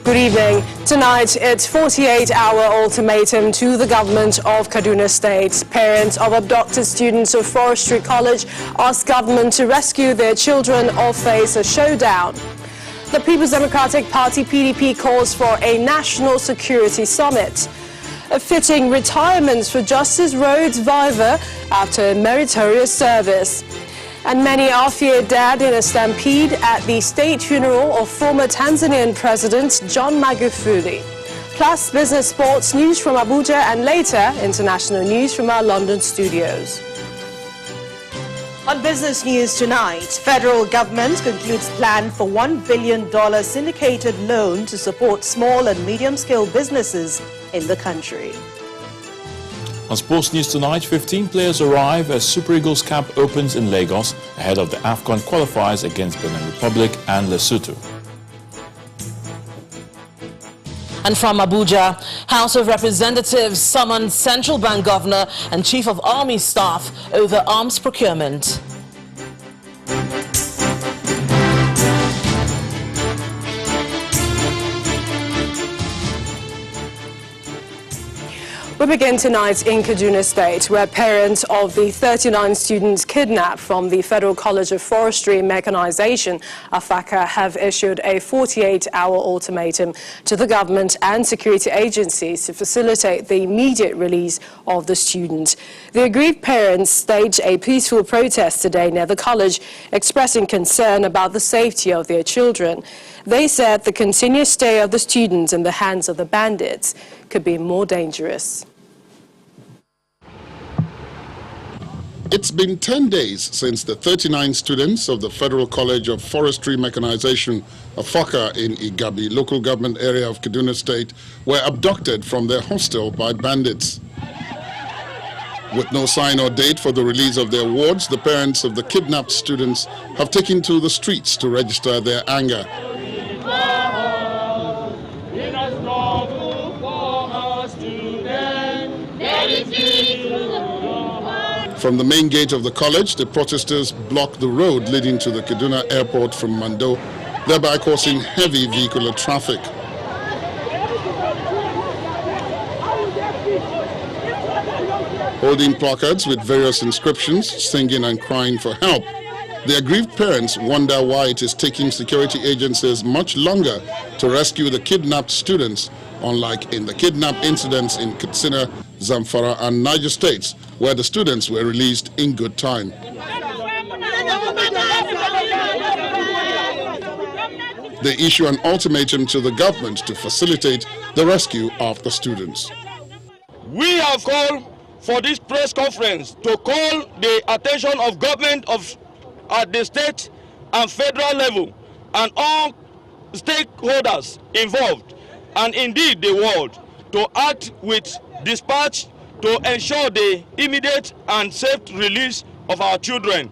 Good evening. Tonight, it's 48-hour ultimatum to the government of Kaduna State. Parents of abducted students of Forestry College ask government to rescue their children or face a showdown. The People's Democratic Party PDP calls for a national security summit. A fitting retirement for Justice Rhodes Viver after meritorious service. And many are feared dead in a stampede at the state funeral of former Tanzanian President John Magufuli. Plus business, sports, news from Abuja, and later international news from our London studios. On business news tonight, federal government concludes plan for $1 billion syndicated loan to support small and medium-scale businesses in the country. On sports news tonight, 15 players arrive as Super Eagles camp opens in Lagos ahead of the AFCON qualifiers against Benin Republic and Lesotho. And from Abuja, House of Representatives summoned Central Bank Governor and Chief of Army Staff over arms procurement. We begin tonight in Kaduna State, where parents of the 39 students kidnapped from the Federal College of Forestry Mechanization, AFACA, have issued a 48-hour ultimatum to the government and security agencies to facilitate the immediate release of the students. The aggrieved parents staged a peaceful protest today near the college, expressing concern about the safety of their children. They said the continuous stay of the students in the hands of the bandits could be more dangerous. It's been 10 days since the 39 students of the Federal College of Forestry Mechanization, AFACA, in Igabi, local government area of Kaduna State, were abducted from their hostel by bandits. With no sign or date for the release of their wards, the parents of the kidnapped students have taken to the streets to register their anger. From the main gate of the college, the protesters blocked the road leading to the Kaduna airport from Mando, thereby causing heavy vehicular traffic. Holding placards with various inscriptions, singing and crying for help, the aggrieved parents wonder why it is taking security agencies much longer to rescue the kidnapped students, unlike in the kidnap incidents in Katsina, Zamfara and Niger states, where the students were released in good time. They issue an ultimatum to the government to facilitate the rescue of the students. We have called for this press conference to call the attention of government at the state and federal level and all stakeholders involved, and indeed the world, to act with dispatch to ensure the immediate and safe release of our children.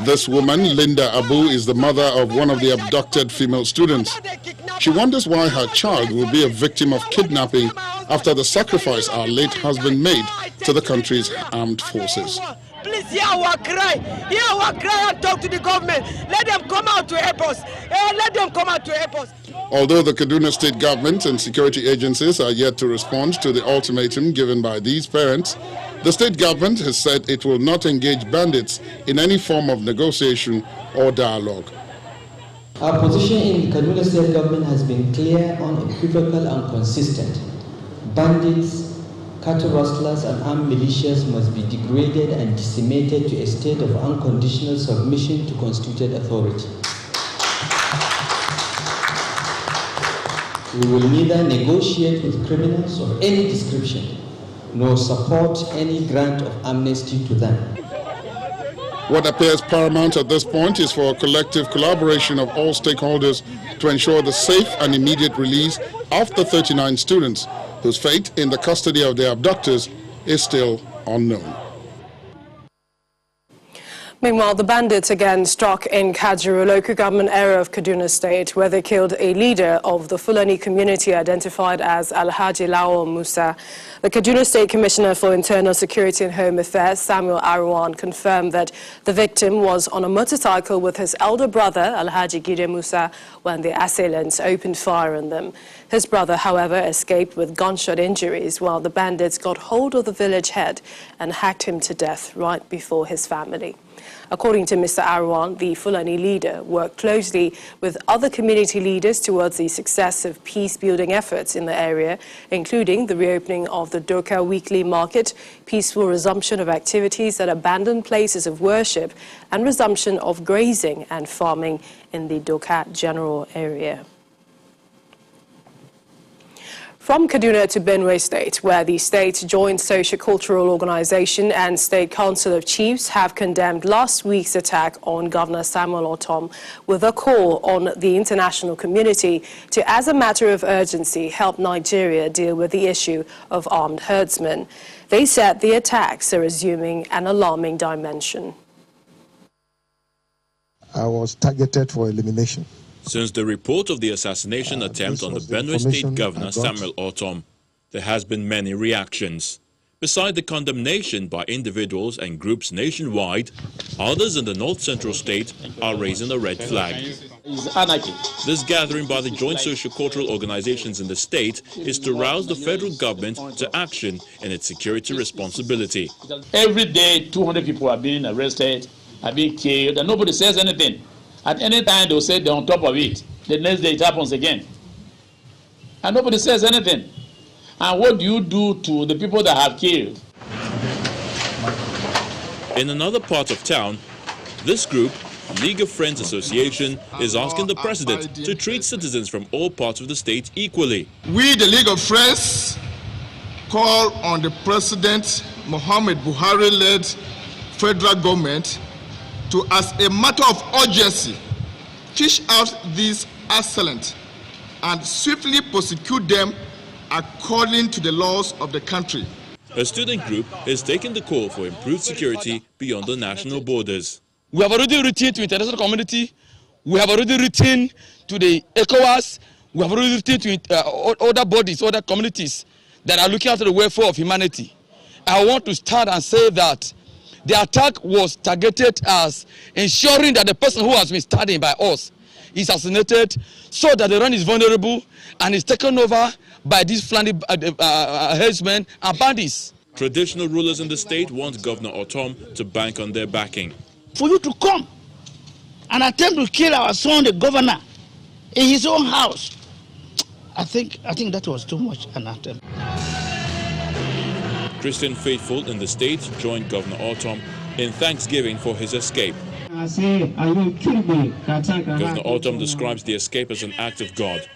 This woman, Linda Abu, is the mother of one of the abducted female students. She wonders why her child will be a victim of kidnapping after the sacrifice our late husband made to the country's armed forces. Please hear our cry. Hear our cry and talk to the government. Let them come out to help us. Let them come out to help us. Although the Kaduna State government and security agencies are yet to respond to the ultimatum given by these parents, the state government has said it will not engage bandits in any form of negotiation or dialogue. Our position in the Kaduna State government has been clear, unequivocal and consistent. Bandits, cattle rustlers and armed militias must be degraded and decimated to a state of unconditional submission to constituted authority. We will neither negotiate with criminals of any description, nor support any grant of amnesty to them. What appears paramount at this point is for a collective collaboration of all stakeholders to ensure the safe and immediate release of the 39 students whose fate in the custody of their abductors is still unknown. Meanwhile, the bandits again struck in Kajuru, local government area of Kaduna State, where they killed a leader of the Fulani community identified as Alhaji Lao Musa. The Kaduna State Commissioner for Internal Security and Home Affairs, Samuel Arwan, confirmed that the victim was on a motorcycle with his elder brother, Alhaji Gide Musa, when the assailants opened fire on them. His brother, however, escaped with gunshot injuries, while the bandits got hold of the village head and hacked him to death right before his family. According to Mr. Arwan, the Fulani leader worked closely with other community leaders towards the success of peace-building efforts in the area, including the reopening of the Doka weekly market, peaceful resumption of activities at abandoned places of worship, and resumption of grazing and farming in the Doka general area. From Kaduna to Benue State, where the state's joint socio-cultural organization and State Council of Chiefs have condemned last week's attack on Governor Samuel Ortom with a call on the international community to, as a matter of urgency, help Nigeria deal with the issue of armed herdsmen. They said the attacks are assuming an alarming dimension. I was targeted for elimination. Since the report of the assassination attempt on the Benue State Governor Samuel Ortom, there has been many reactions. Beside the condemnation by individuals and groups nationwide, others in the north-central state are raising a red flag. This gathering by the joint socio-cultural organizations in the state is to rouse the federal government to action in its security responsibility. Every day, 200 people are being arrested, are being killed, and nobody says anything. At any time, they'll say they're on top of it. The next day, it happens again. And nobody says anything. And what do you do to the people that have killed? In another part of town, this group, League of Friends Association, is asking the president to treat citizens from all parts of the state equally. We, the League of Friends, call on the President Muhammad Buhari-led federal government to, as a matter of urgency, fish out these assailants and swiftly prosecute them according to the laws of the country. A student group is taking the call for improved security beyond the national borders. We have already written to the international community. We have already written to the ECOWAS. We have already written to other bodies, other communities that are looking after the welfare of humanity. I want to start and say that the attack was targeted as ensuring that the person who has been studying by us is assassinated so that the land is vulnerable and is taken over by these Fulani herdsmen and bandits. Traditional rulers in the state want Governor Ortom to bank on their backing. For you to come and attempt to kill our son, the governor, in his own house, I think that was too much an attempt. Christian faithful in the state joined Governor Ortom in thanksgiving for his escape. Governor Ortom describes the escape as an act of God.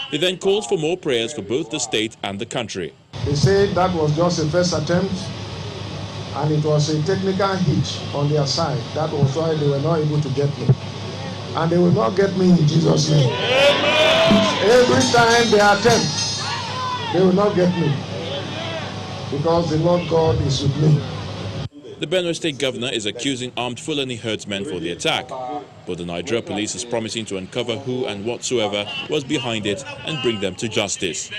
He then calls for more prayers for both the state and the country. They say that was just a first attempt and it was a technical hitch on their side. That was why they were not able to get me. And they will not get me in Jesus' name. Every time they attempt, they will not get me. Because the Lord God is with me. The Benue State Governor is accusing armed Fulani herdsmen for the attack, but the Nigeria police is promising to uncover who and whatsoever was behind it and bring them to justice.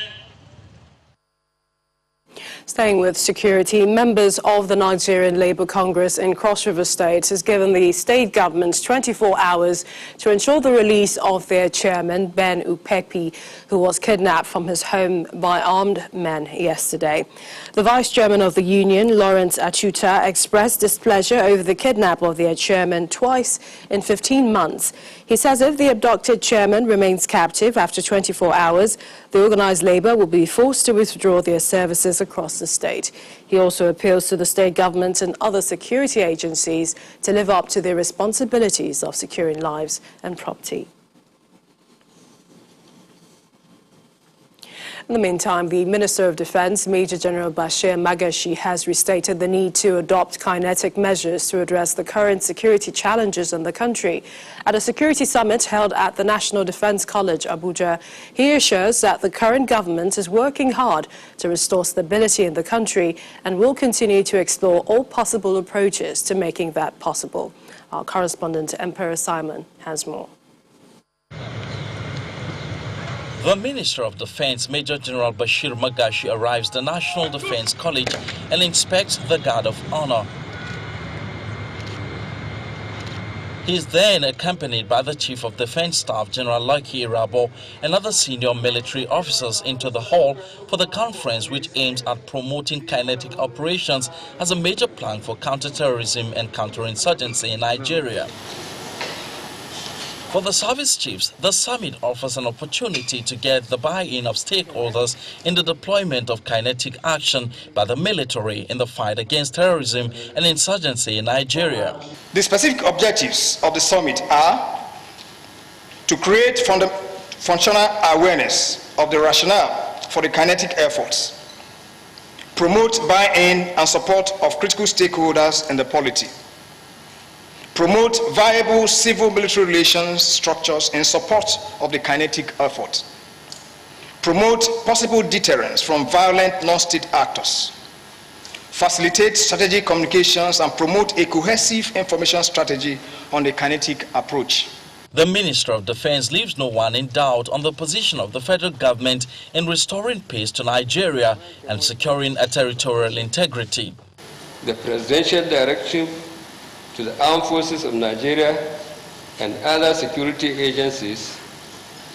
Staying with security, members of the Nigerian Labour Congress in Cross River State has given the state government 24 hours to ensure the release of their chairman, Ben Upepi, who was kidnapped from his home by armed men yesterday. The vice chairman of the union, Lawrence Achuta, expressed displeasure over the kidnap of their chairman twice in 15 months. He says if the abducted chairman remains captive after 24 hours, the organised labour will be forced to withdraw their services across the state. He also appeals to the state government and other security agencies to live up to their responsibilities of securing lives and property. In the meantime, the Minister of Defense, Major General Bashir Magashi, has restated the need to adopt kinetic measures to address the current security challenges in the country. At a security summit held at the National Defense College, Abuja, he assures that the current government is working hard to restore stability in the country and will continue to explore all possible approaches to making that possible. Our correspondent, Emperor Simon, has more. The Minister of Defense, Major General Bashir Magashi, arrives at the National Defense College and inspects the Guard of Honor. He is then accompanied by the Chief of Defense Staff, General Lucky Irabo, and other senior military officers into the hall for the conference, which aims at promoting kinetic operations as a major plan for counterterrorism and counterinsurgency in Nigeria. For the service chiefs, the summit offers an opportunity to get the buy-in of stakeholders in the deployment of kinetic action by the military in the fight against terrorism and insurgency in Nigeria. The specific objectives of the summit are to create functional awareness of the rationale for the kinetic efforts, promote buy-in and support of critical stakeholders in the polity, promote viable civil-military relations structures in support of the kinetic effort, promote possible deterrence from violent non-state actors, facilitate strategic communications, and promote a cohesive information strategy on the kinetic approach. The Minister of Defense leaves no one in doubt on the position of the federal government in restoring peace to Nigeria and securing a territorial integrity. The presidential directive to the armed forces of Nigeria and other security agencies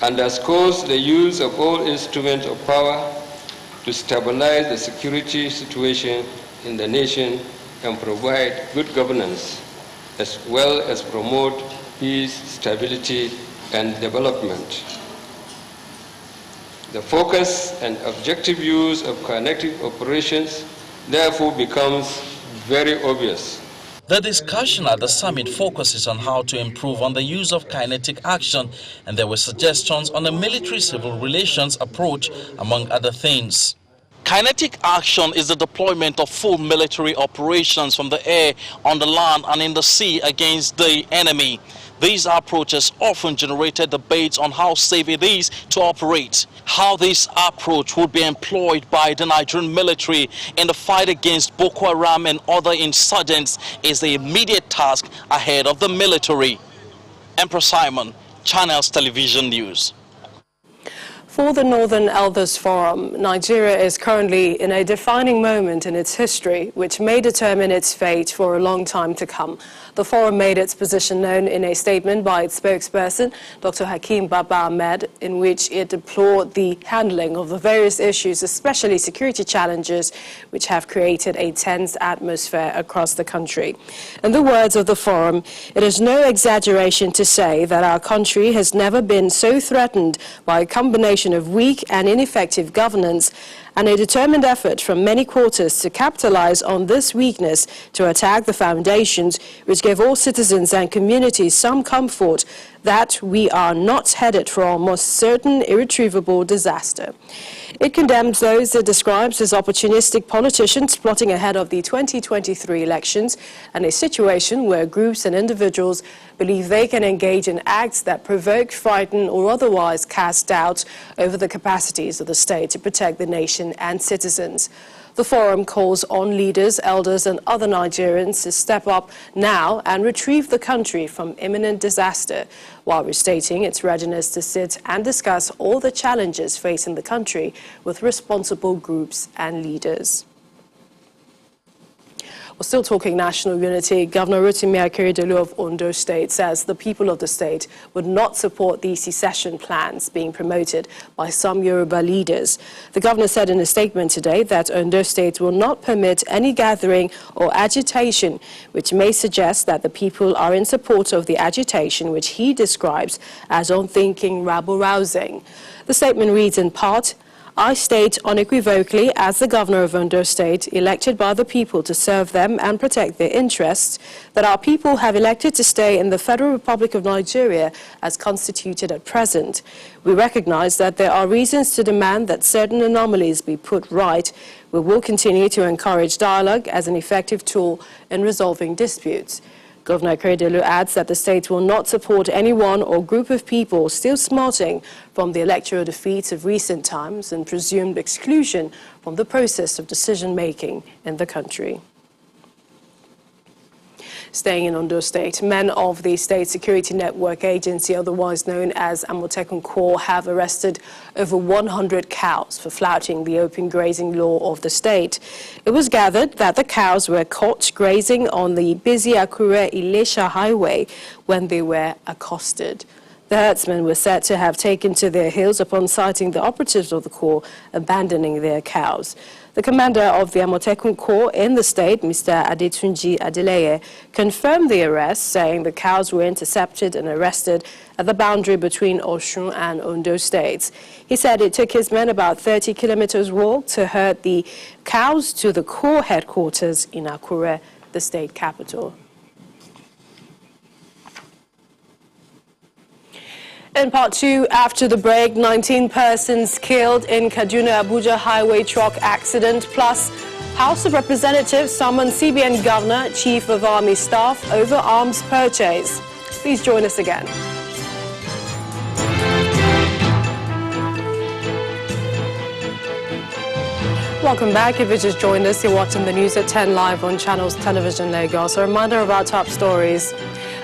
underscores the use of all instruments of power to stabilize the security situation in the nation and provide good governance, as well as promote peace, stability, and development. The focus and objective use of kinetic operations therefore becomes very obvious. The discussion at the summit focuses on how to improve on the use of kinetic action, and there were suggestions on a military-civil relations approach, among other things. Kinetic action is the deployment of full military operations from the air, on the land, and in the sea against the enemy. These approaches often generated debates on how safe it is to operate. How this approach would be employed by the Nigerian military in the fight against Boko Haram and other insurgents is the immediate task ahead of the military. Emperor Simon, Channels Television News. For the Northern Elders Forum, Nigeria is currently in a defining moment in its history, which may determine its fate for a long time to come. The forum made its position known in a statement by its spokesperson, Dr. Hakeem Baba Ahmed, in which it deplored the handling of the various issues, especially security challenges, which have created a tense atmosphere across the country. In the words of the forum, it is no exaggeration to say that our country has never been so threatened by a combination of weak and ineffective governance and a determined effort from many quarters to capitalize on this weakness to attack the foundations which give all citizens and communities some comfort that we are not headed for a most certain irretrievable disaster. It condemns those it describes as opportunistic politicians plotting ahead of the 2023 elections and a situation where groups and individuals believe they can engage in acts that provoke, frighten, or otherwise cast doubt over the capacities of the state to protect the nation and citizens. The forum calls on leaders, elders, and other Nigerians to step up now and retrieve the country from imminent disaster, while restating its readiness to sit and discuss all the challenges facing the country with responsible groups and leaders. We're still talking national unity. Governor Rotimi Akeredolu of Ondo State says the people of the state would not support the secession plans being promoted by some Yoruba leaders. The governor said in a statement today that Ondo State will not permit any gathering or agitation which may suggest that the people are in support of the agitation which he describes as unthinking rabble-rousing. The statement reads in part, I state unequivocally, as the Governor of Ondo State, elected by the people to serve them and protect their interests, that our people have elected to stay in the Federal Republic of Nigeria as constituted at present. We recognize that there are reasons to demand that certain anomalies be put right. We will continue to encourage dialogue as an effective tool in resolving disputes. Governor Keredolu adds that the state will not support anyone or group of people still smarting from the electoral defeats of recent times and presumed exclusion from the process of decision-making in the country. Staying in Ondo State, men of the State Security Network Agency, otherwise known as Amotekun Corps, have arrested over 100 cows for flouting the open grazing law of the state. It was gathered that the cows were caught grazing on the busy Akure-Ilesha highway when they were accosted. The herdsmen were said to have taken to their heels upon sighting the operatives of the Corps abandoning their cows. The commander of the Amotekun Corps in the state, Mr. Adetunji Adeleye, confirmed the arrest, saying the cows were intercepted and arrested at the boundary between Osun and Ondo states. He said it took his men about 30 kilometers walk to herd the cows to the Corps headquarters in Akure, the state capital. In part two, after the break, 19 persons killed in Kaduna-Abuja highway truck accident, plus House of Representatives summoned CBN Governor, Chief of Army Staff over arms purchase. Please join us again. Welcome back. If you just joined us, you're watching the news at 10 live on Channels Television Lagos. A reminder of our top stories.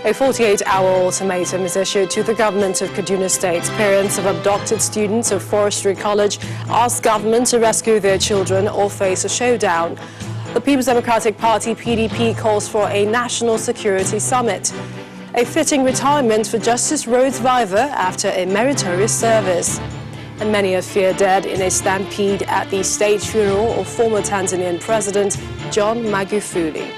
A 48-hour ultimatum is issued to the government of Kaduna State. Parents of abducted students of Forestry College ask government to rescue their children or face a showdown. The People's Democratic Party, PDP, calls for a national security summit. A fitting retirement for Justice Rhodes Viver after a meritorious service. And many are feared dead in a stampede at the state funeral of former Tanzanian President John Magufuli.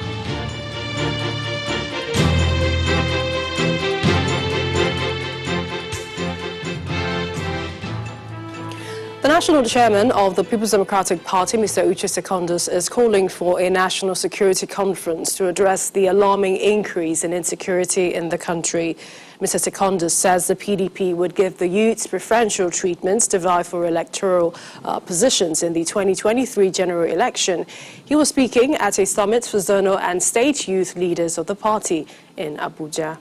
The national chairman of the People's Democratic Party, Mr. Uche Secondus, is calling for a national security conference to address the alarming increase in insecurity in the country. Mr. Secondus says the PDP would give the youths preferential treatments to vie for electoral positions in the 2023 general election. He was speaking at a summit for zonal and state youth leaders of the party in Abuja.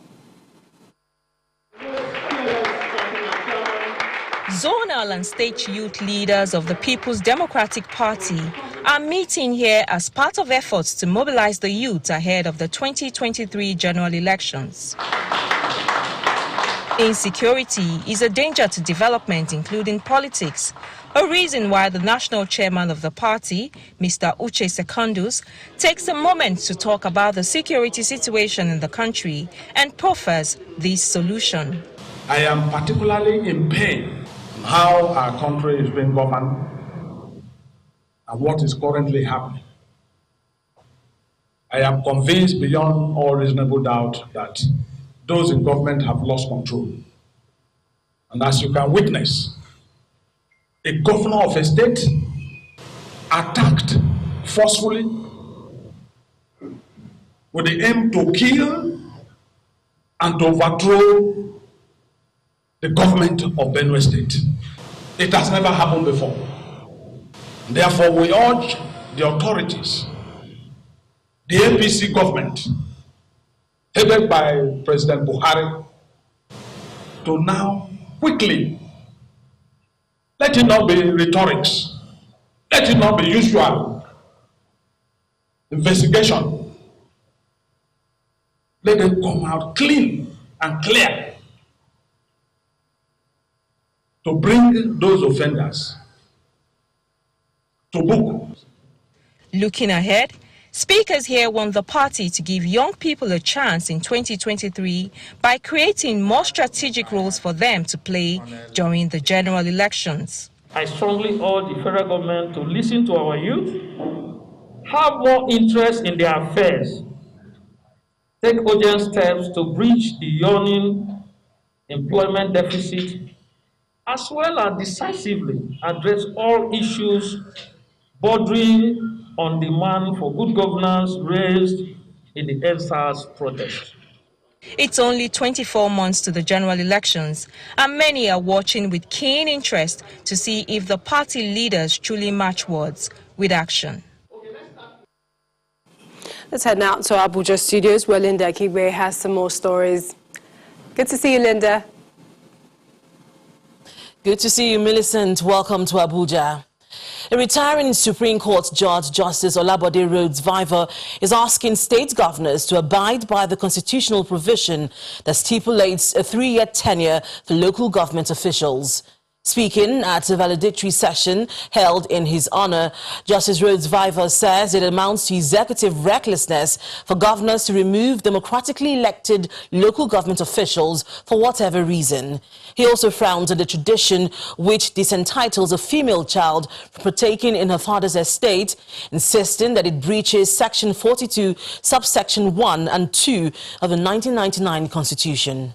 Zonal and state youth leaders of the People's Democratic Party are meeting here as part of efforts to mobilize the youth ahead of the 2023 general elections. Insecurity is a danger to development, including politics, a reason why the national chairman of the party, Mr. Uche Secondus, takes a moment to talk about the security situation in the country and proffers this solution. I am particularly in pain how our country is being governed and what is currently happening. I am convinced beyond all reasonable doubt that those in government have lost control. And as you can witness, a governor of a state attacked forcefully with the aim to kill and to overthrow the government of Benue State. It has never happened before. Therefore, we urge the authorities, the APC government, headed by President Buhari, to now quickly, let it not be rhetorics, let it not be usual investigation. Let them come out clean and clear to bring those offenders to book. Looking ahead, speakers here want the party to give young people a chance in 2023 by creating more strategic roles for them to play during the general elections. I strongly urge the federal government to listen to our youth, have more interest in their affairs, take urgent steps to bridge the yawning employment deficit, as well as decisively address all issues bordering on demand for good governance raised in the EndSARS protest. It's only 24 months to the general elections, and many are watching with keen interest to see if the party leaders truly match words with action. Let's head now to our Abuja studios where Linda Kigbe has some more stories. Good to see you, Linda. Good to see you, Millicent. Welcome to Abuja. A retiring Supreme Court Judge, Justice Olabode Rhodes-Viver, is asking state governors to abide by the constitutional provision that stipulates a 3-year tenure for local government officials. Speaking at a valedictory session held in his honor, Justice Rhodes-Viver says it amounts to executive recklessness for governors to remove democratically elected local government officials for whatever reason. He also frowns at the tradition which disentitles a female child from partaking in her father's estate, insisting that it breaches Section 42, subsection 1 and 2 of the 1999 Constitution.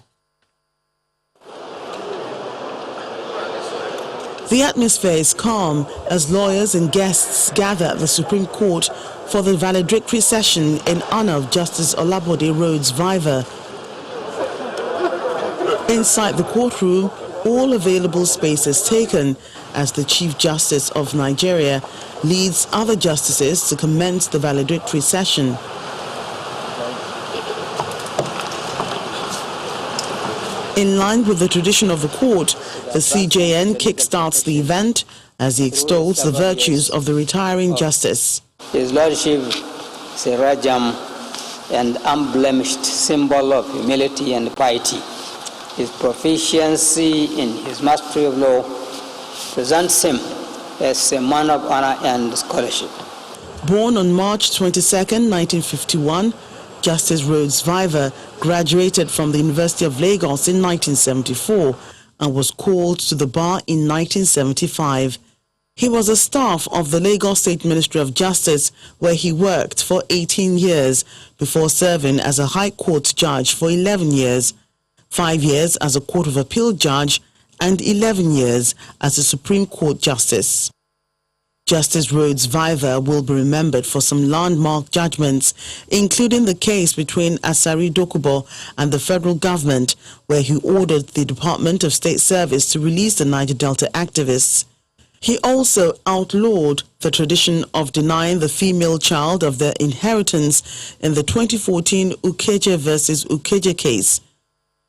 The atmosphere is calm as lawyers and guests gather at the Supreme Court for the valedictory session in honor of Justice Olabode Rhodes-Viver. Inside the courtroom, all available space is taken as the Chief Justice of Nigeria leads other justices to commence the valedictory session. In line with the tradition of the court, the CJN kickstarts the event as he extols the virtues of the retiring justice. His Lordship is a rajam and unblemished symbol of humility and piety. His proficiency in his mastery of law presents him as a man of honor and scholarship. Born on March 22, 1951, Justice Rhodes-Viver graduated from the University of Lagos in 1974 and was called to the bar in 1975. He was a staff of the Lagos State Ministry of Justice, where he worked for 18 years before serving as a High Court judge for 11 years, 5 years as a Court of Appeal judge, and 11 years as a Supreme Court justice. Justice Rhodes-Viver will be remembered for some landmark judgments, including the case between Asari Dokubo and the federal government, where he ordered the Department of State Service to release the Niger Delta activists. He also outlawed the tradition of denying the female child of their inheritance in the 2014 Ukeje versus Ukeje case.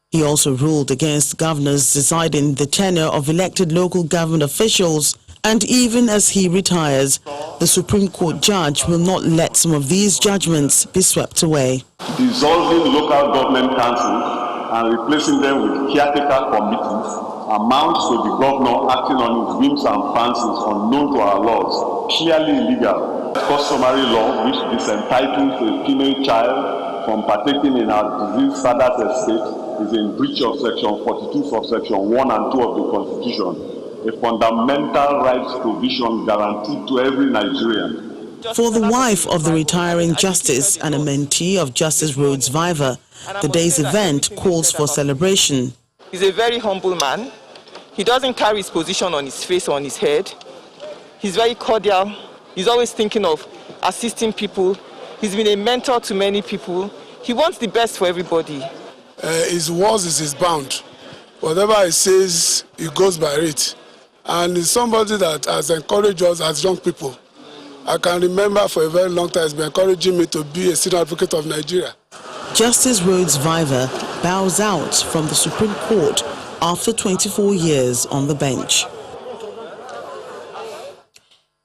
He also ruled against governors deciding the tenure of elected local government officials. And even as he retires, the Supreme Court judge will not let some of these judgments be swept away. Dissolving local government councils and replacing them with caretaker committees amounts to the governor acting on his whims and fancies unknown to our laws, clearly illegal. Customary law which disentitles a female child from partaking in her deceased father's estate is in breach of Section 42 subsection 1 and 2 of the Constitution. A fundamental rights provision guaranteed to every Nigerian. For the wife of the retiring justice and a mentee of Justice Rhodes-Viver, the day's event calls for celebration. He's a very humble man. He doesn't carry his position on his face or on his head. He's very cordial. He's always thinking of assisting people. He's been a mentor to many people. He wants the best for everybody. His words is his bound. Whatever he says, he goes by it. And he's somebody that has encouraged us as young people. I can remember for a very long time he's been encouraging me to be a senior advocate of Nigeria. Justice Rhodes-Viver bows out from the Supreme Court after 24 years on the bench.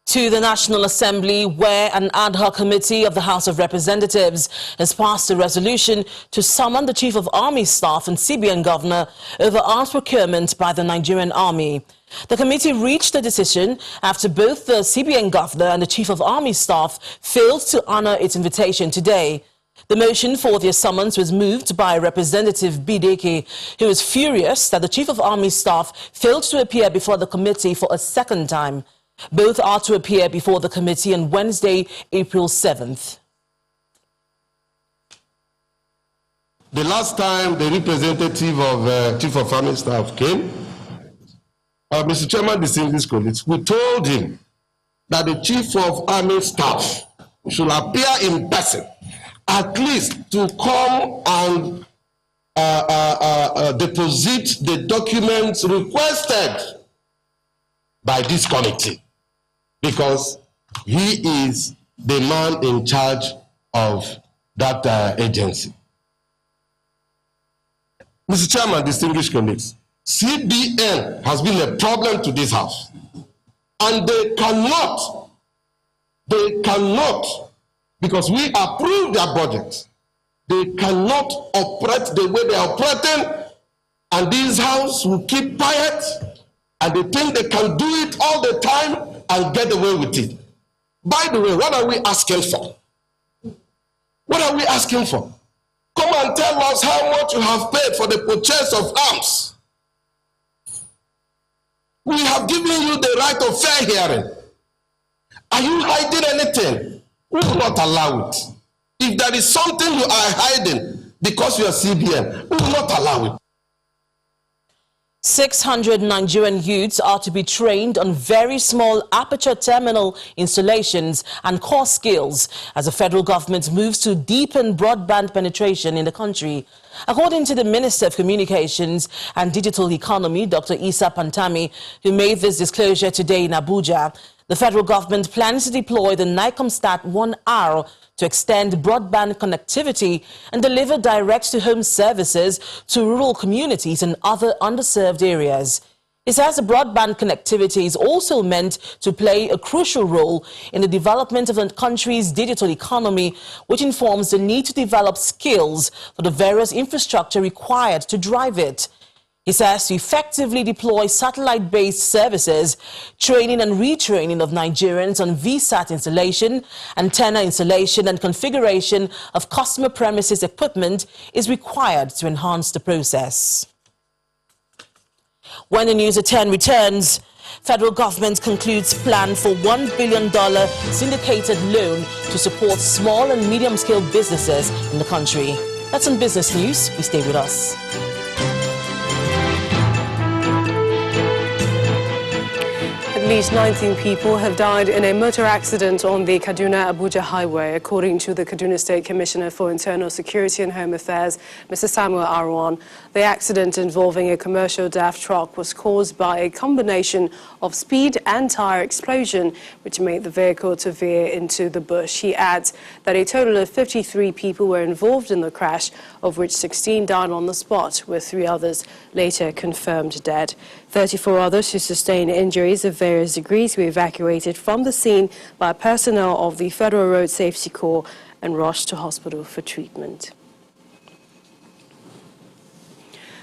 To the National Assembly, where an ad hoc committee of the House of Representatives has passed a resolution to summon the Chief of Army Staff and CBN Governor over arms procurement by the Nigerian Army. The committee reached a decision after both the CBN Governor and the Chief of Army Staff failed to honor its invitation today. The motion for their summons was moved by Representative Bideke, who was furious that the Chief of Army Staff failed to appear before the committee for a second time. Both are to appear before the committee on Wednesday, April 7th. The last time the representative of Chief of Army Staff came, Mr. Chairman, distinguished colleagues, we told him that the Chief of Army Staff should appear in person, at least to come and deposit the documents requested by this committee, because he is the man in charge of that agency. Mr. Chairman, distinguished colleagues, CBN has been a problem to this house, and they cannot, because we approved their budget, they cannot operate the way they are operating, and this house will keep quiet, and they think they can do it all the time and get away with it. By the way, what are we asking for? What are we asking for? Come and tell us how much you have paid for the purchase of arms. We have given you the right of fair hearing. Are you hiding anything? We will not allow it. If there is something you are hiding because you are CBN, we will not allow it. 600 Nigerian youths are to be trained on very small aperture terminal installations and core skills as the federal government moves to deepen broadband penetration in the country. According to the Minister of Communications and Digital Economy, Dr. Isa Pantami, who made this disclosure today in Abuja, the federal government plans to deploy the NICOMStat 1R to extend broadband connectivity and deliver direct-to-home services to rural communities and other underserved areas. It says the broadband connectivity is also meant to play a crucial role in the development of the country's digital economy, which informs the need to develop skills for the various infrastructure required to drive it. He says to effectively deploy satellite-based services, training and retraining of Nigerians on VSAT installation, antenna installation and configuration of customer premises equipment is required to enhance the process. When the News at 10 returns, federal government concludes plan for $1 billion syndicated loan to support small and medium-scale businesses in the country. That's on Business News. Please stay with us. At least 19 people have died in a motor accident on the Kaduna-Abuja highway, according to the Kaduna State Commissioner for Internal Security and Home Affairs, Mr. Samuel Arwan. The accident involving a commercial DAF truck was caused by a combination of speed and tire explosion, which made the vehicle to veer into the bush. He adds that a total of 53 people were involved in the crash, of which 16 died on the spot, with 3 others later confirmed dead. 34 others who sustained injuries of various degrees were evacuated from the scene by personnel of the Federal Road Safety Corps and rushed to hospital for treatment.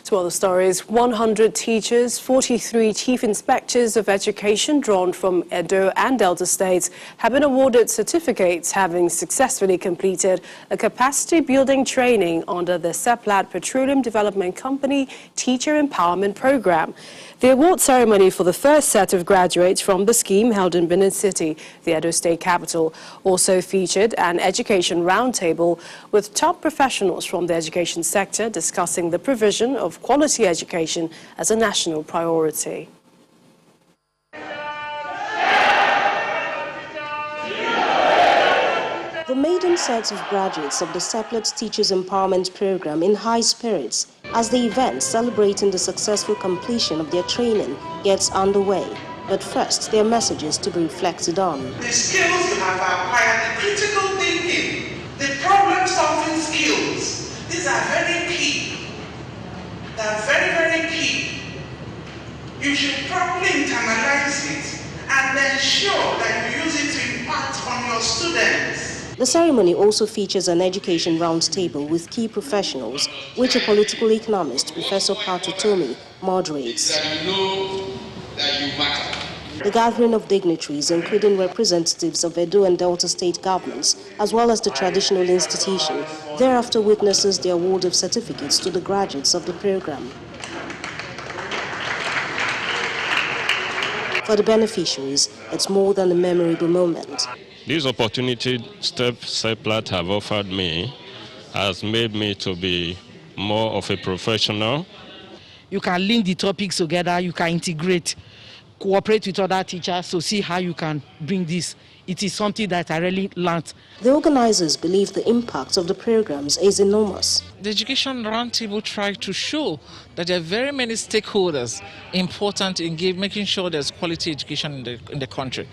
To other stories, 100 teachers, 43 chief inspectors of education drawn from Edo and Delta states have been awarded certificates having successfully completed a capacity-building training under the Seplat Petroleum Development Company Teacher Empowerment Program. The award ceremony for the first set of graduates from the scheme held in Benin City, the Edo State capital, also featured an education roundtable with top professionals from the education sector discussing the provision of quality education as a national priority. The maiden sets of graduates of the Seplat Teachers Empowerment Program in high spirits as the event celebrating the successful completion of their training gets underway. But first, their messages to be reflected on. The skills you have acquired, the critical thinking, the problem-solving skills, these are very key. They are very, very key. You should properly internalize it and ensure that you use it to impact on your students. The ceremony also features an education roundtable with key professionals, which a political economist, Professor Patutomi, moderates. That you know that you matter. The gathering of dignitaries, including representatives of Edo and Delta state governments, as well as the traditional institution, thereafter witnesses the award of certificates to the graduates of the program. For the beneficiaries, it's more than a memorable moment. This opportunity Seplat have offered me has made me to be more of a professional. you can link the topics together, you can integrate, cooperate with other teachers to see how you can bring this. It is something that I really learned. The organizers believe the impact of the programs is enormous. The Education Roundtable tried to show that there are very many stakeholders important in making sure there's quality education in the country.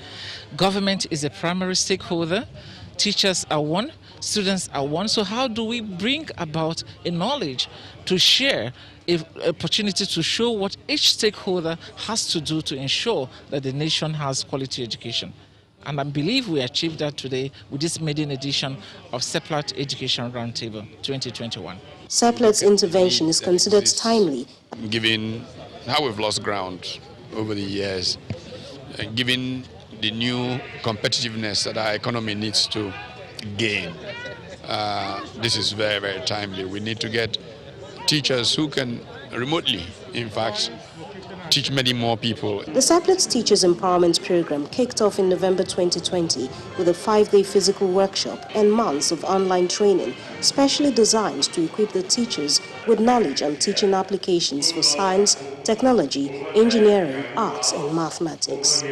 Government is a primary stakeholder, teachers are one, students are one. So how do we bring about a knowledge to share, an opportunity to show what each stakeholder has to do to ensure that the nation has quality education? And I believe we achieved that today with this maiden edition of Seplat Education Roundtable 2021. Seplat's intervention is considered timely. Given how we've lost ground over the years, and given the new competitiveness that our economy needs to gain, this is very, very timely. We need to get teachers who can remotely, in fact, teach many more people. The Seplat Teachers Empowerment Program kicked off in November 2020 with a 5-day physical workshop and months of online training, specially designed to equip the teachers with knowledge on teaching applications for science, technology, engineering, arts, and mathematics.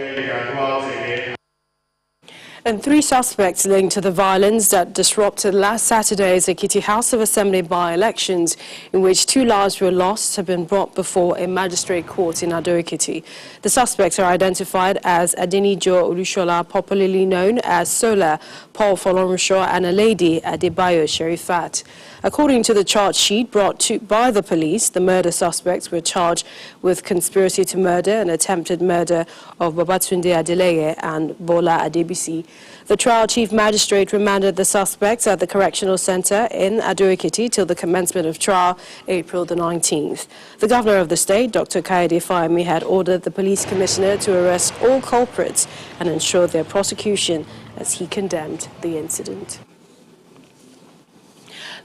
And 3 suspects linked to the violence that disrupted last Saturday's Ekiti House of Assembly by-elections, in which 2 lives were lost, have been brought before a magistrate court in Ekiti. The suspects are identified as Adenijo Olushola, popularly known as Sola, Paul Folorunso, and a lady, Adebayo Sherifat. According to the charge sheet brought by the police, the murder suspects were charged with conspiracy to murder and attempted murder of Babatunde Adeleye and Bola Adebisi. The trial chief magistrate remanded the suspects at the correctional center in Ekiti till the commencement of trial, April the 19th. The governor of the state, Dr. Kayode Fayemi, had ordered the police commissioner to arrest all culprits and ensure their prosecution as he condemned the incident.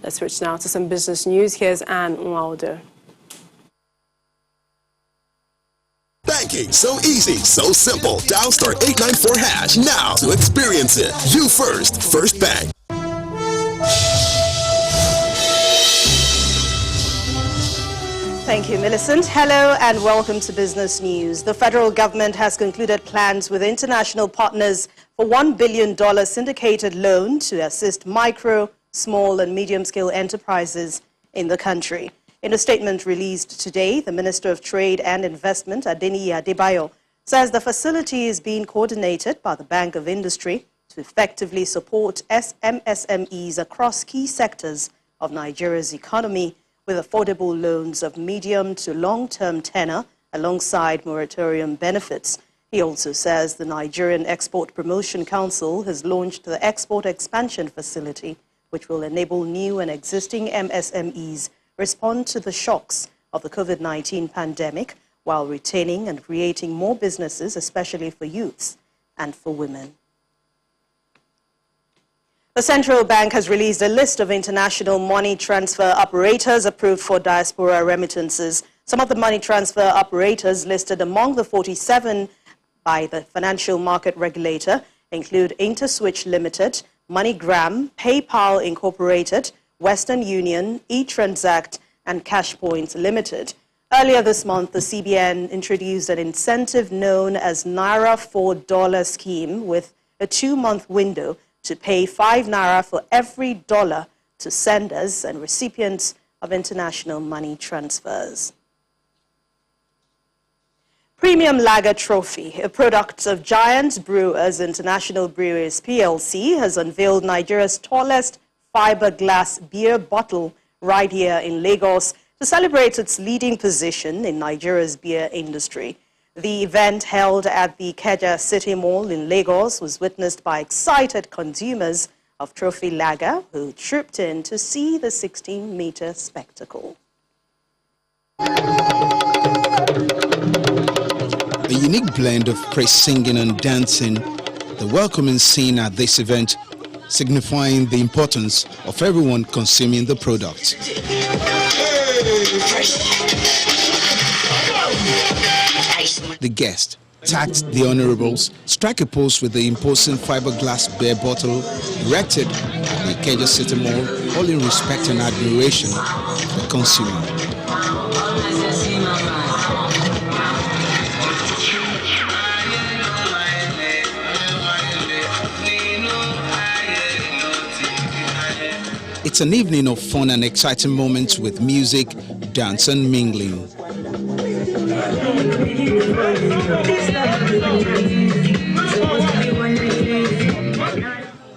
Let's switch now to some business news. Here's Anne Nwaudo. Banking, so easy, so simple. Dial *894# now to experience it. You first, First Bank. Thank you, Millicent. Hello and welcome to Business News. The federal government has concluded plans with international partners for $1 billion syndicated loan to assist micro, small and medium-scale enterprises in the country. In a statement released today, the Minister of Trade and Investment, Adeniyi Adebayo, says the facility is being coordinated by the Bank of Industry to effectively support MSMEs across key sectors of Nigeria's economy with affordable loans of medium to long-term tenor alongside moratorium benefits. He also says the Nigerian Export Promotion Council has launched the Export Expansion Facility, which will enable new and existing MSMEs respond to the shocks of the COVID-19 pandemic while retaining and creating more businesses, especially for youths and for women. The central bank has released a list of international money transfer operators approved for diaspora remittances. Some of the money transfer operators listed among the 47 by the financial market regulator include InterSwitch Limited, MoneyGram, PayPal Incorporated, Western Union, eTransact, and CashPoint Limited. Earlier this month, the CBN introduced an incentive known as Naira $4 scheme with a 2-month window to pay 5 Naira for every dollar to senders and recipients of international money transfers. Premium Lager Trophy, a product of Giant Brewers International Breweries PLC, has unveiled Nigeria's tallest fiberglass beer bottle right here in Lagos to celebrate its leading position in Nigeria's beer industry. The event, held at the Ikeja City Mall in Lagos, was witnessed by excited consumers of Trophy Lager who trooped in to see the 16-meter spectacle. A unique blend of praise singing and dancing, the welcoming scene at this event, signifying the importance of everyone consuming the product. The guest tagged the honorables, strike a pose with the imposing fiberglass beer bottle erected at the Ikeja City Mall, all in respect and admiration for the consumer. It's an evening of fun and exciting moments with music, dance and mingling.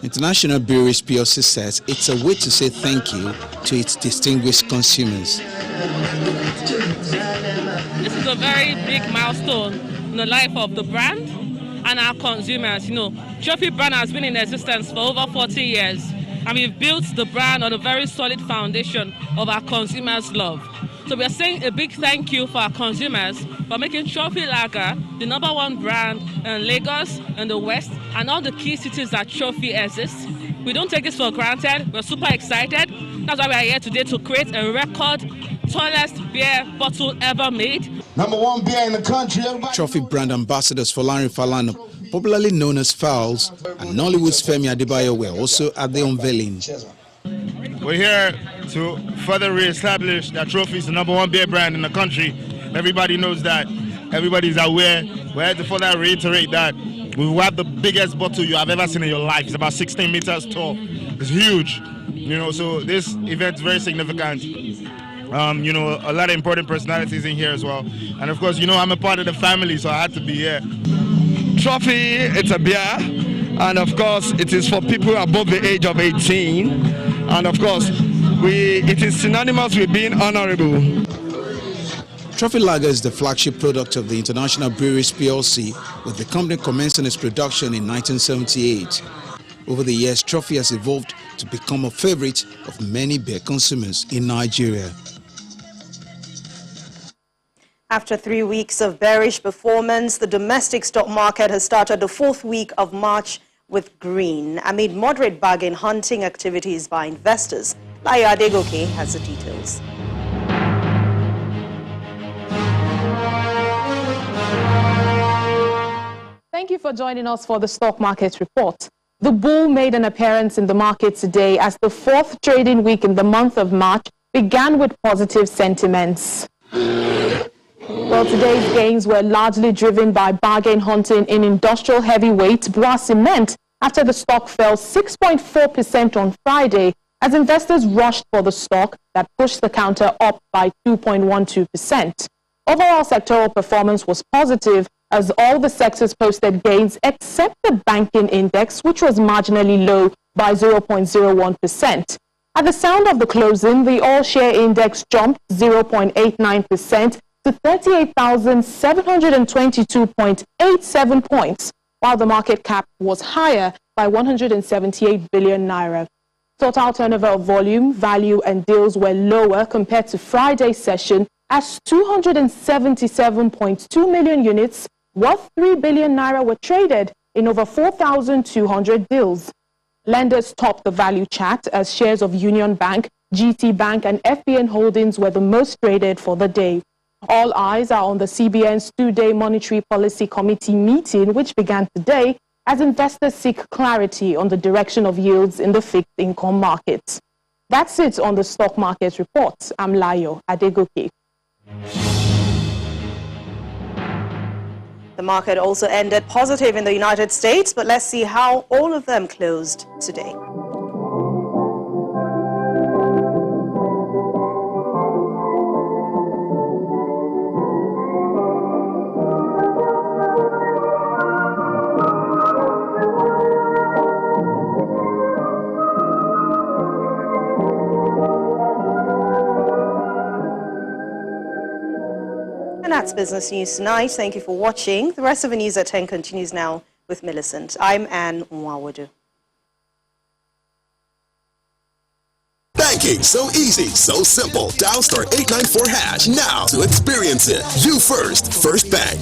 International Breweries PLC says it's a way to say thank you to its distinguished consumers. This is a very big milestone in the life of the brand and our consumers. You know, Trophy brand has been in existence for over 40 years, and we've built the brand on a very solid foundation of our consumers' love. So we are saying a big thank you for our consumers for making Trophy Lager the #1 brand in Lagos and the West and all the key cities that Trophy exists. We don't take this for granted. We're super excited. That's why we are here today to create a record tallest beer bottle ever made. #1 beer in the country. Trophy brand ambassadors Folani Falana, popularly known as Fowls, and Nollywood's Femi Adebayo were also at the unveiling. We're here to further re-establish that Trophy is the #1 beer brand in the country. Everybody knows that. Everybody's aware. We're here to further reiterate that we have the biggest bottle you have ever seen in your life. It's about 16 meters tall. It's huge. You know, so this event is very significant. You know, a lot of important personalities in here as well. And of course, you know, I'm a part of the family, so I had to be here. Trophy, it's a beer, and of course, it is for people above the age of 18. And of course, it is synonymous with being honorable. Trophy Lager is the flagship product of the International Breweries PLC, with the company commencing its production in 1978. Over the years, Trophy has evolved to become a favorite of many beer consumers in Nigeria. After 3 weeks of bearish performance, the domestic stock market has started the 4th week of March with green amid moderate bargain hunting activities by investors. Layo Adegoke has the details. Thank you for joining us for the stock market report. The bull made an appearance in the market today as the 4th trading week in the month of March began with positive sentiments. Well, today's gains were largely driven by bargain hunting in industrial heavyweight Bois Cement after the stock fell 6.4% on Friday as investors rushed for the stock that pushed the counter up by 2.12%. Overall sectoral performance was positive as all the sectors posted gains except the banking index, which was marginally low by 0.01%. At the sound of the closing, the all-share index jumped 0.89% to 38,722.87 points, while the market cap was higher by 178 billion naira. Total turnover of volume, value and deals were lower compared to Friday's session as 277.2 million units worth 3 billion naira were traded in over 4,200 deals. Lenders topped the value chart as shares of Union Bank, GT Bank and FBN Holdings were the most traded for the day. All eyes are on the CBN's 2-day Monetary Policy Committee meeting, which began today as investors seek clarity on the direction of yields in the fixed income markets. That's it on the stock market report. I'm Layo Adegoke. The market also ended positive in the United States, but let's see how all of them closed today. And that's Business News Tonight. Thank you for watching. The rest of the news at 10 continues now with Millicent. I'm Anne Nwawadu. Banking, so easy, so simple. Dial *894# now to experience it. You first, First Bank.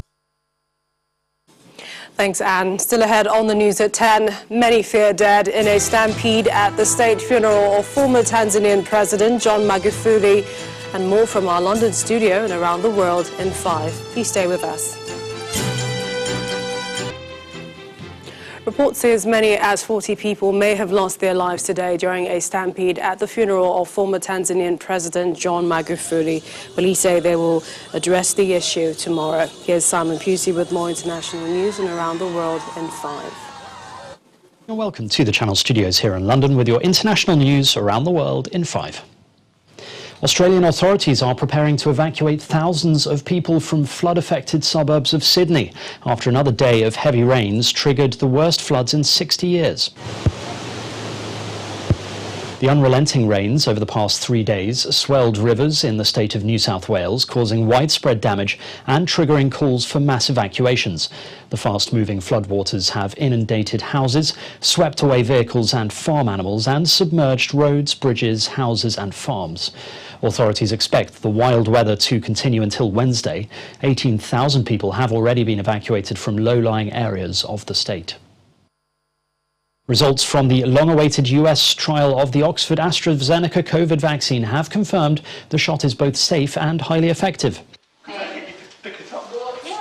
Thanks, Anne. Still ahead on the news at 10. Many fear dead in a stampede at the state funeral of former Tanzanian President John Magufuli. And more from our London studio and around the world in 5. Please stay with us. Reports say as many as 40 people may have lost their lives today during a stampede at the funeral of former Tanzanian President John Magufuli. Police say they will address the issue tomorrow. Here's Simon Pusey with more international news and around the world in 5. Welcome to the Channel Studios here in London with your international news around the world in 5. Australian authorities are preparing to evacuate thousands of people from flood-affected suburbs of Sydney after another day of heavy rains triggered the worst floods in 60 years. The unrelenting rains over the past 3 days swelled rivers in the state of New South Wales, causing widespread damage and triggering calls for mass evacuations. The fast-moving floodwaters have inundated houses, swept away vehicles and farm animals, and submerged roads, bridges, houses and farms. Authorities expect the wild weather to continue until Wednesday. 18,000 people have already been evacuated from low-lying areas of the state. Results from the long-awaited US trial of the Oxford AstraZeneca COVID vaccine have confirmed the shot is both safe and highly effective.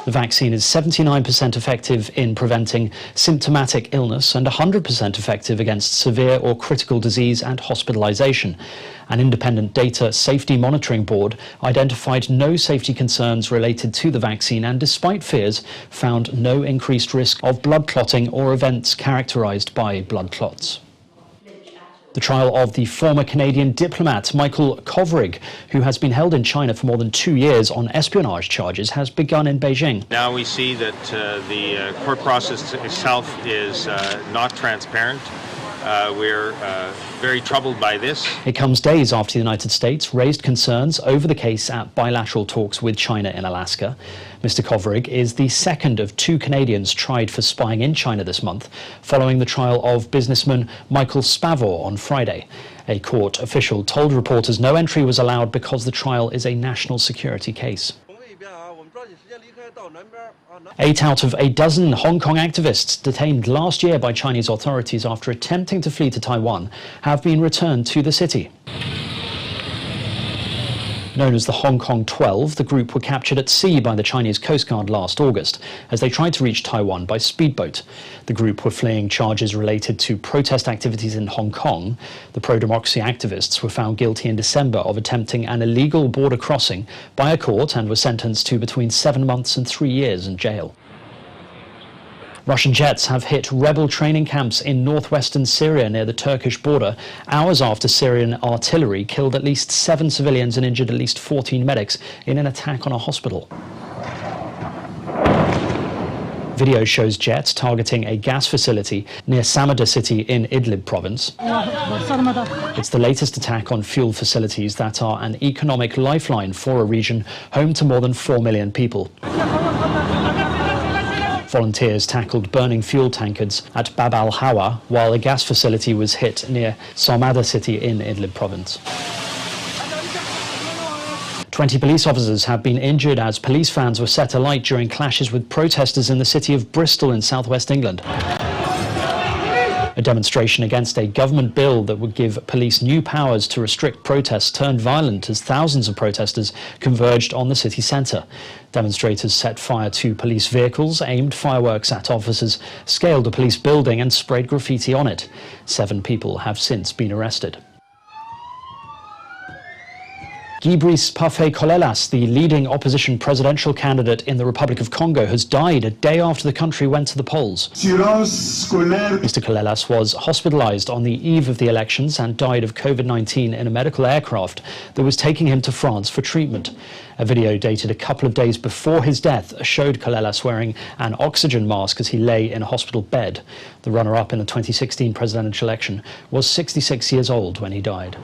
The vaccine is 79% effective in preventing symptomatic illness and 100% effective against severe or critical disease and hospitalization. An independent data safety monitoring board identified no safety concerns related to the vaccine and, despite fears, found no increased risk of blood clotting or events characterized by blood clots. The trial of the former Canadian diplomat Michael Kovrig, who has been held in China for more than 2 years on espionage charges, has begun in Beijing. Now we see that the court process itself is not transparent. We're very troubled by this. It comes days after the United States raised concerns over the case at bilateral talks with China in Alaska. Mr. Kovrig is the second of 2 Canadians tried for spying in China this month, following the trial of businessman Michael Spavor on Friday. A court official told reporters no entry was allowed because the trial is a national security case. 8 out of a dozen Hong Kong activists detained last year by Chinese authorities after attempting to flee to Taiwan have been returned to the city. Known as the Hong Kong 12, the group were captured at sea by the Chinese Coast Guard last August as they tried to reach Taiwan by speedboat. The group were fleeing charges related to protest activities in Hong Kong. The pro-democracy activists were found guilty in December of attempting an illegal border crossing by a court and were sentenced to between 7 months and 3 years in jail. Russian jets have hit rebel training camps in northwestern Syria near the Turkish border, hours after Syrian artillery killed at least 7 civilians and injured at least 14 medics in an attack on a hospital. Video shows jets targeting a gas facility near Samada city in Idlib province. It's the latest attack on fuel facilities that are an economic lifeline for a region home to more than 4 million people. Volunteers tackled burning fuel tankers at Bab al-Hawa, while a gas facility was hit near Samada city in Idlib province. 20 police officers have been injured as police vans were set alight during clashes with protesters in the city of Bristol in southwest England. A demonstration against a government bill that would give police new powers to restrict protests turned violent as thousands of protesters converged on the city centre. Demonstrators set fire to police vehicles, aimed fireworks at officers, scaled a police building and sprayed graffiti on it. 7 people have since been arrested. Gibris Parfait-Colelas, the leading opposition presidential candidate in the Republic of Congo, has died a day after the country went to the polls. Mr. Colelas was hospitalized on the eve of the elections and died of COVID-19 in a medical aircraft that was taking him to France for treatment. A video dated a couple of days before his death showed Colelas wearing an oxygen mask as he lay in a hospital bed. The runner-up in the 2016 presidential election was 66 years old when he died.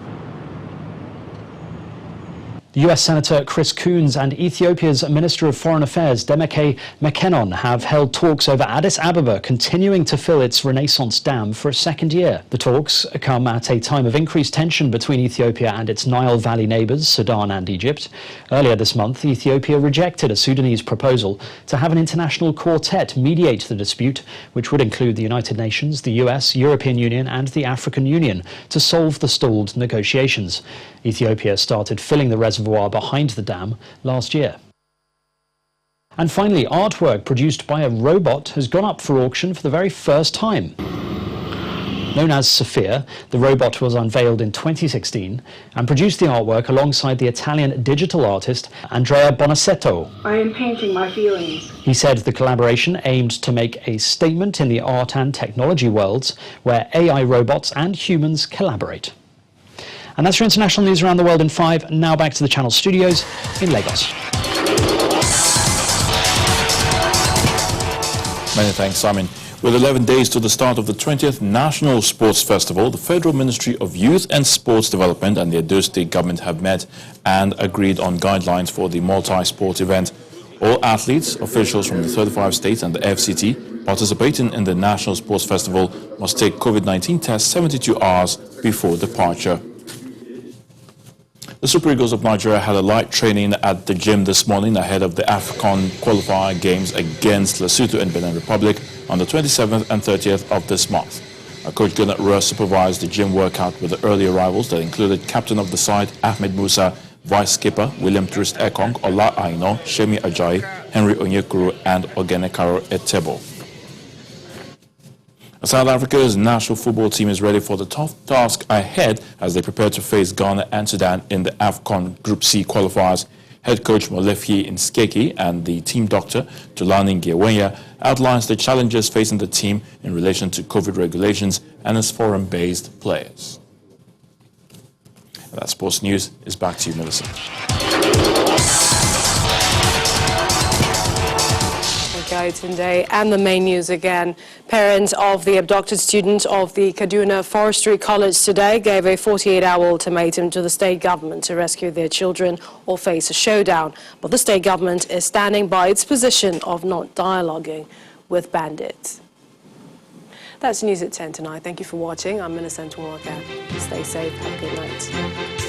The US Senator Chris Coons and Ethiopia's Minister of Foreign Affairs Demeke Mekonnen have held talks over Addis Ababa continuing to fill its Renaissance Dam for a second year. The talks come at a time of increased tension between Ethiopia and its Nile Valley neighbours, Sudan and Egypt. Earlier this month, Ethiopia rejected a Sudanese proposal to have an international quartet mediate the dispute, which would include the United Nations, the US, European Union and the African Union, to solve the stalled negotiations. Ethiopia started filling the reservoir behind the dam last year. And finally, artwork produced by a robot has gone up for auction for the very first time. Known as Sophia, the robot was unveiled in 2016 and produced the artwork alongside the Italian digital artist Andrea Bonaccetto. I am painting my feelings. He said the collaboration aimed to make a statement in the art and technology worlds where AI robots and humans collaborate. And that's your international news around the world in 5. Now back to the Channel studios in Lagos. Many thanks, Simon. With 11 days to the start of the 20th National Sports Festival, the Federal Ministry of Youth and Sports Development and the Edo State government have met and agreed on guidelines for the multi-sport event. All athletes, officials from the 35 states and the FCT participating in the National Sports Festival must take COVID-19 tests 72 hours before departure. The Super Eagles of Nigeria had a light training at the gym this morning ahead of the AFCON qualifier games against Lesotho and Benin Republic on the 27th and 30th of this month. Coach Gunnar Ruhr supervised the gym workout with the early arrivals that included captain of the side Ahmed Musa, vice skipper William Trist Ekong, Ola Aino, Shemi Ajayi, Henry Onyekuru and Ogenekaro Etebo. South Africa's national football team is ready for the tough task ahead as they prepare to face Ghana and Sudan in the AFCON Group C qualifiers. Head coach Molefi Nskeki and the team doctor Tulani Ngewenya outlines the challenges facing the team in relation to COVID regulations and its foreign-based players. That sports news is back to you, Millicent. Today, and the main news again. Parents of the abducted students of the Kaduna Forestry College today gave a 48-hour ultimatum to the state government to rescue their children or face a showdown. But the state government is standing by its position of not dialoguing with bandits. That's news at 10 tonight. Thank you for watching. I'm Millicent Nwaka. Stay safe. Have a good night.